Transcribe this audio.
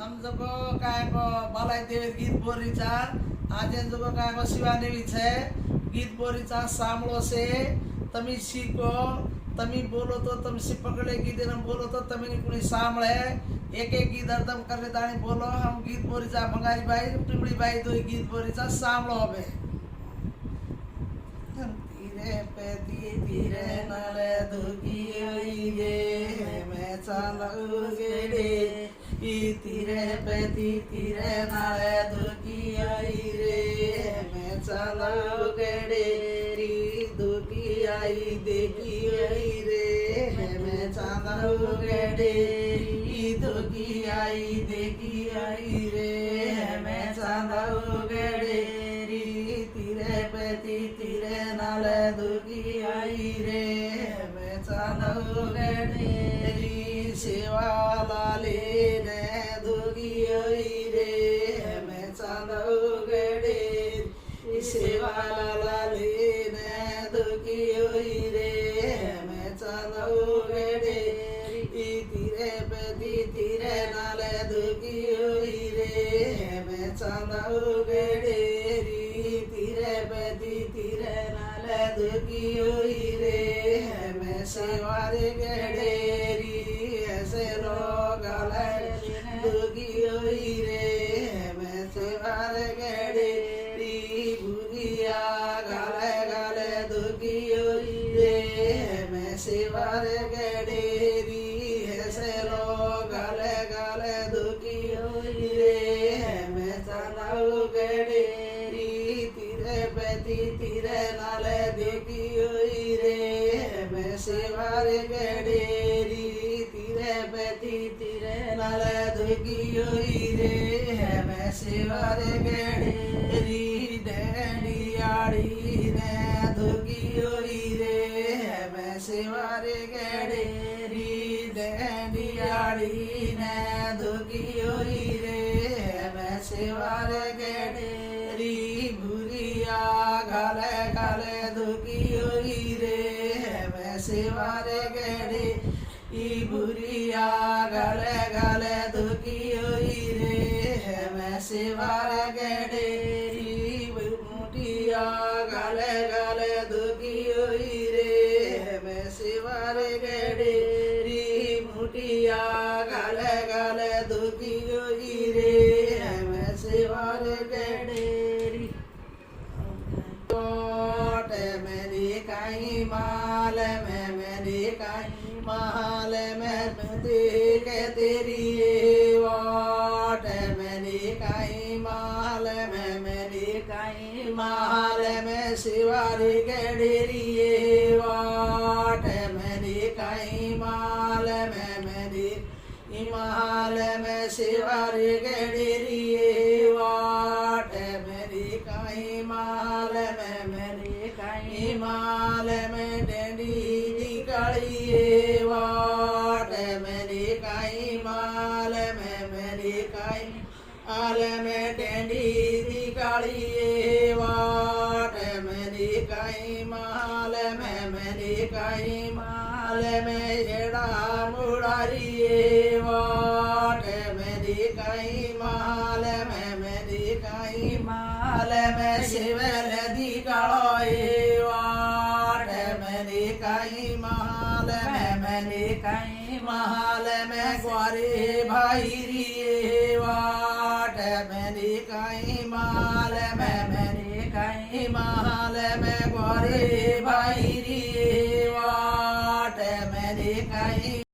आमजको कायको बालाई देवी गीत बोरीचा आजेन जको कायको शिवानेवी छे गीत बोरीचा सामलो से तमी सीको तमी बोलो तो तमसी पकड़े गीत न बोलो तो तमी कुणी सामळे एक एक गीत अर्दम करले दाणी बोलो हम गीत बोरीचा मंगाई बाई टिमड़ी बाई दो गीत बोरीचा सामलो होबे तीरे पे तीरे नले दुखी होई गे मैं चालू गेडे तीरे पे तीरे नले दुखी होई रे मैं चालू गेडे री दुखी आई देखी होई रे मैं चालू गेडे री दुखी आई देखी आई रे मैं चालू गेडे तीरे पे तीरे नाले दुखी आई रे मैं चालू गेडी सेवा लाले ने दुखी आई रे मैं चालू गेडी सेवा लाले ने दुखी आई रे मैं चालू गेडी तीरे पे तीरे नाले दुखी आई रे मैं चालू गेडी तीरे पे तीरे नाले दुखी हुई रे मैं सेवारे गेडेरी ऐसे लोग दुखी हुई रे मैं सेवारे गेडेरी बुरिया गाले गाले दुखी हुई रे मैं सेवारे गेडेरी ऐसे लोग गाले गाले दुखी हुई रे मैं चालू गेडेरी तीरे नाले देखी हुई रे मैं सेवारे गेडेरी तीरे पे तीरे नाले देखी हुई रे मैं सेवारे गेडेरी डैडियाड़ी ने दुखी हुई रे मैं सेवारे गेडेरी डैडियाड़ी ने दुखी हुई रे मैं सेवारे गेडेरी बुरिया गाले गाले दुखी हुई रे मैं सेवारे गेडी ई बुरिया गाले गाले दुखी हुई रे मैं सेवारे गेडी मुटिया गाले गाले दुखी हुई रे मैं सेवारे गेडी मुटिया गाले गाले दुखी हुई रे मैं सेवारे गेडी मेरी कहीं माल में मेरी कहीं माल में देख तेरी वाट मेरी कहीं माल में मेरी कहीं माल में शिवारी गेडेरी वाट मेरी कहीं माल में मेरी माल में शिवारी गेडेरी वाट मेरी कहीं माल में मेरी कहीं माल में डेडी निकालिए वाट मेरी कहीं माल में मेरी कहीं माल में डेडी निकालिए वाट मेरी कहीं माल में मेरी कहीं माल में एड़ा मुड़ारिए वाट मेरी कहीं माल में मेरी कहीं माल में शिवल दिखाए वाट मेरी कहीं माल में मेरी कहीं माल में ग्वारे भाई रिए वाट मेरी कहीं माल में मेरी कहीं माल में ग्वारे भाई